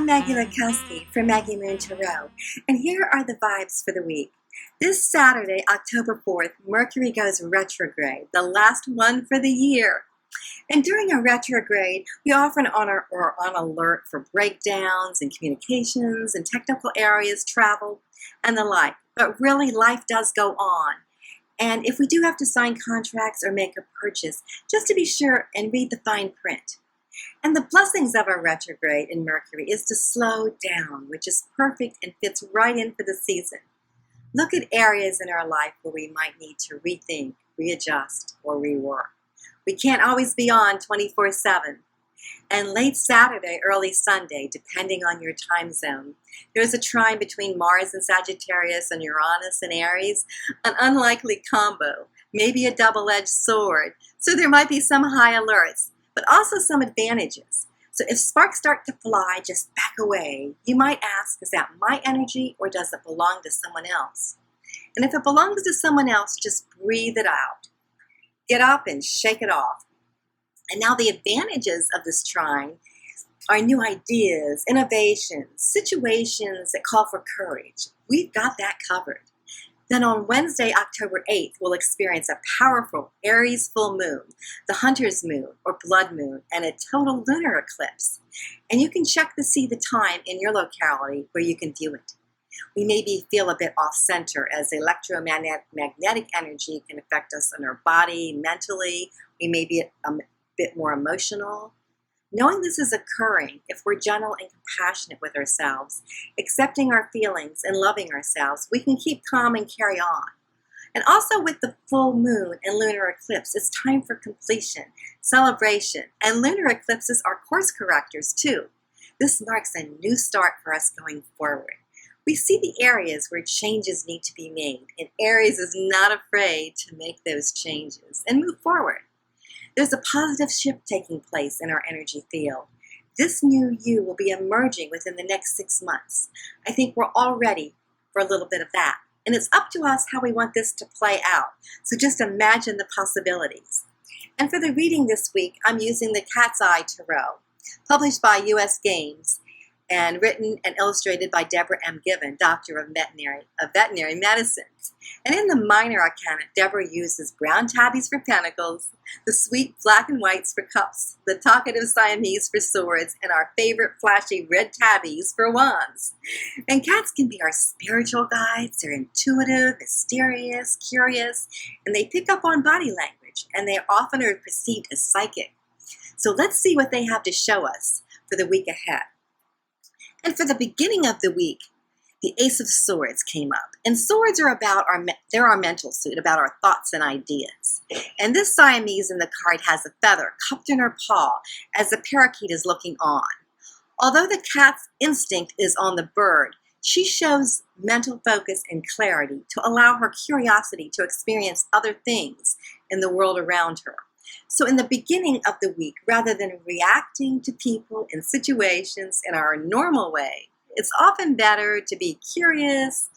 Maggie Lakowski from Maggie Moon Tarot, and here are the vibes for the week. This Saturday, October 4th, Mercury goes retrograde, the last one for the year. And during a retrograde, we often are on alert for breakdowns in communications and technical areas, travel, and the like. But really, life does go on. And if we do have to sign contracts or make a purchase, just to be sure and read the fine print. And the blessings of our retrograde in Mercury is to slow down, which is perfect and fits right in for the season. Look at areas in our life where we might need to rethink, readjust, or rework. We can't always be on 24/7. And late Saturday, early Sunday, depending on your time zone, there's a trine between Mars and Sagittarius and Uranus and Aries, an unlikely combo, maybe a double-edged sword. So there might be some high alerts, but also some advantages. So if sparks start to fly, just back away. You might ask, is that my energy or does it belong to someone else? And if it belongs to someone else, just breathe it out. Get up and shake it off. And now the advantages of this trine are new ideas, innovations, situations that call for courage. We've got that covered. Then on Wednesday, October 8th, we'll experience a powerful Aries full moon, the Hunter's moon or blood moon, and a total lunar eclipse. And you can check to see the time in your locality where you can view it. We maybe feel a bit off center as electromagnetic energy can affect us in our body, mentally. We may be a bit more emotional. Knowing this is occurring, if we're gentle and compassionate with ourselves, accepting our feelings and loving ourselves, we can keep calm and carry on. And also with the full moon and lunar eclipse, it's time for completion, celebration, and lunar eclipses are course correctors too. This marks a new start for us going forward. We see the areas where changes need to be made, and Aries is not afraid to make those changes and move forward. There's a positive shift taking place in our energy field. This new you will be emerging within the next 6 months. I think we're all ready for a little bit of that. And it's up to us how we want this to play out. So just imagine the possibilities. And for the reading this week, I'm using the Cat's Eye Tarot, published by U.S. Games, and written and illustrated by Deborah M. Given, Doctor of Veterinary Medicine. And in the minor arcana, Deborah uses brown tabbies for pentacles, the sweet black and whites for cups, the talkative Siamese for swords, and our favorite flashy red tabbies for wands. And cats can be our spiritual guides. They're intuitive, mysterious, curious, and they pick up on body language, and they often are perceived as psychic. So let's see what they have to show us for the week ahead. And for the beginning of the week, the Ace of Swords came up. And swords are about our mental suit, about our thoughts and ideas. And this Siamese in the card has a feather cupped in her paw as the parakeet is looking on. Although the cat's instinct is on the bird, she shows mental focus and clarity to allow her curiosity to experience other things in the world around her. So in the beginning of the week, rather than reacting to people and situations in our normal way, it's often better to be curious,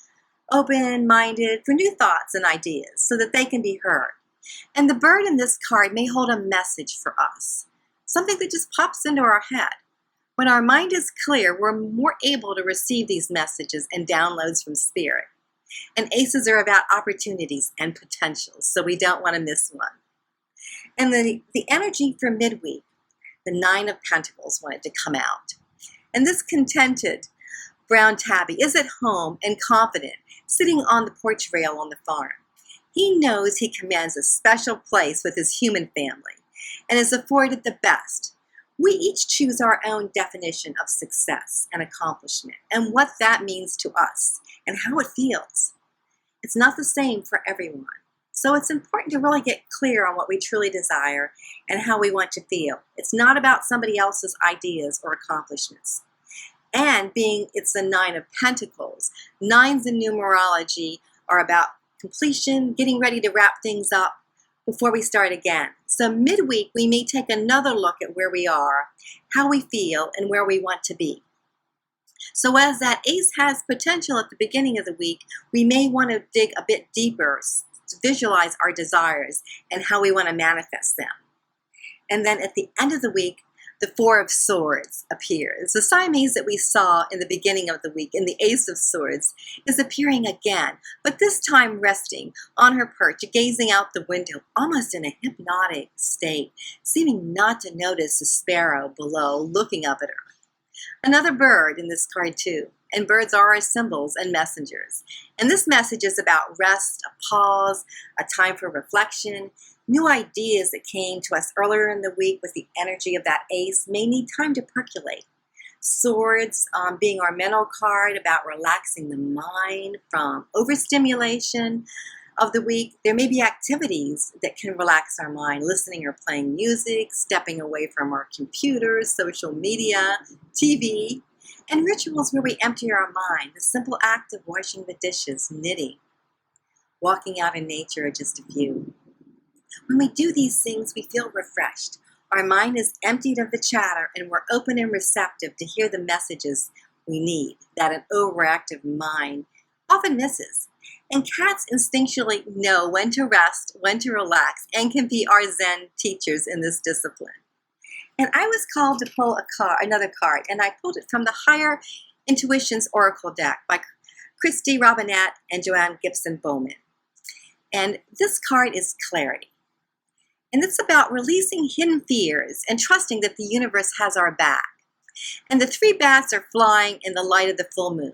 open-minded for new thoughts and ideas so that they can be heard. And the bird in this card may hold a message for us, something that just pops into our head. When our mind is clear, we're more able to receive these messages and downloads from spirit. And aces are about opportunities and potentials, so we don't want to miss one. And the energy for midweek, the Nine of Pentacles wanted to come out. And this contented brown tabby is at home and confident, sitting on the porch rail on the farm. He knows he commands a special place with his human family and is afforded the best. We each choose our own definition of success and accomplishment and what that means to us and how it feels. It's not the same for everyone. So it's important to really get clear on what we truly desire and how we want to feel. It's not about somebody else's ideas or accomplishments. And being it's the Nine of Pentacles, nines in numerology are about completion, getting ready to wrap things up before we start again. So midweek, we may take another look at where we are, how we feel, and where we want to be. So as that ace has potential at the beginning of the week, we may want to dig a bit deeper, to visualize our desires and how we want to manifest them. And then at the end of the week, The Four of Swords appears. The Siamese that we saw in the beginning of the week in the Ace of Swords is appearing again, but this time resting on her perch, gazing out the window, almost in a hypnotic state, seeming not to notice the sparrow below looking up at her. Another bird in this card too, and birds are our symbols and messengers. And this message is about rest, a pause, a time for reflection. New ideas that came to us earlier in the week with the energy of that ace may need time to percolate. Swords being our mental card about relaxing the mind from overstimulation of the week. There may be activities that can relax our mind, listening or playing music, stepping away from our computers, social media, TV, and rituals where we empty our mind. The simple act of washing the dishes, knitting, walking out in nature are just a few. When we do these things, we feel refreshed. Our mind is emptied of the chatter, and we're open and receptive to hear the messages we need that an overactive mind often misses. And cats instinctually know when to rest, when to relax, and can be our Zen teachers in this discipline. And I was called to pull another card, and I pulled it from the Higher Intuitions Oracle deck by Christy Robinette and Joanne Gibson Bowman. And this card is clarity. And it's about releasing hidden fears and trusting that the universe has our back. And the three bats are flying in the light of the full moon.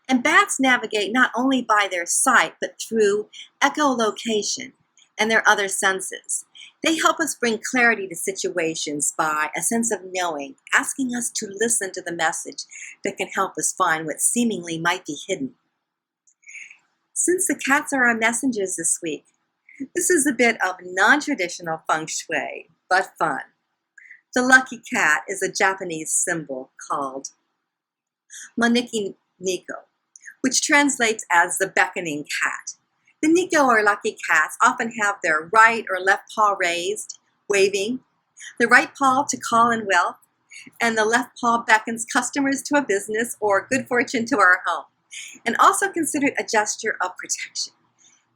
And bats navigate not only by their sight, but through echolocation and their other senses. They help us bring clarity to situations by a sense of knowing, asking us to listen to the message that can help us find what seemingly might be hidden. Since the cats are our messengers this week, this is a bit of non-traditional feng shui, but fun. The lucky cat is a Japanese symbol called Moniki Niko, which translates as the beckoning cat. The Niko or lucky cats often have their right or left paw raised, waving, the right paw to call in wealth, and the left paw beckons customers to a business or good fortune to our home, and also considered a gesture of protection.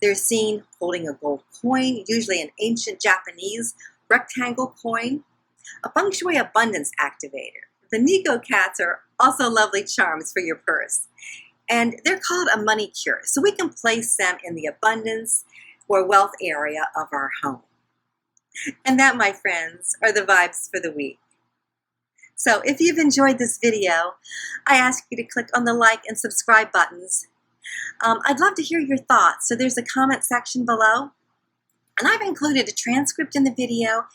They're seen holding a gold coin, usually an ancient Japanese rectangle coin, a feng shui abundance activator. The Niko cats are also lovely charms for your purse. And they're called a money cure, so we can place them in the abundance or wealth area of our home. And that, my friends, are the vibes for the week. So if you've enjoyed this video, I ask you to click on the like and subscribe buttons. I'd love to hear your thoughts, so there's a comment section below. And I've included a transcript in the video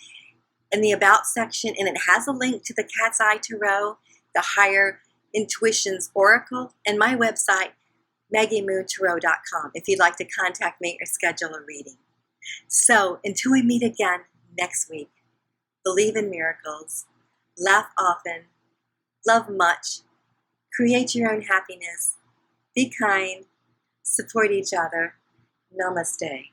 in the About section, and it has a link to the Cat's Eye Tarot, the Higher Intuitions Oracle, and my website, MaggieMoonTarot.com, if you'd like to contact me or schedule a reading. So until we meet again next week, believe in miracles, laugh often, love much, create your own happiness, be kind, support each other. Namaste.